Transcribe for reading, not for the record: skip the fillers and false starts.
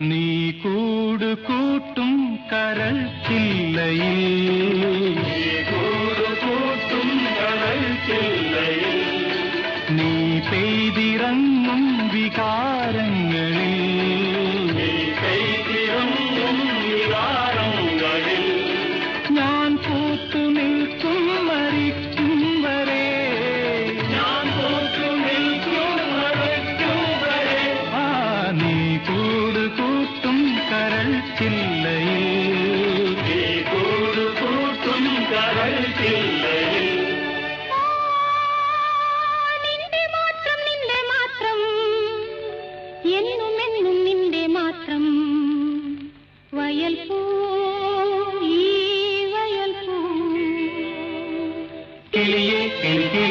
നീ കൂട് കൂട്ടും കരൾ ചില്ലയിൽ, നീ പെയ്തിറങ്ങും വികാരങ്ങളിൽ, ഞാൻ പൂത്തു നിൽക്കും മരിക്കും വരെ, നീ കൂട് കൂട്ടും കരൾ ചില്ലയിൽ, നിന്റെ മാത്രം എന്നുമെന്നും നിന്റെ മാത്രം വയൽ പൂ, ഈ വയൽ പൂ. കിളിയേ കിളിയേ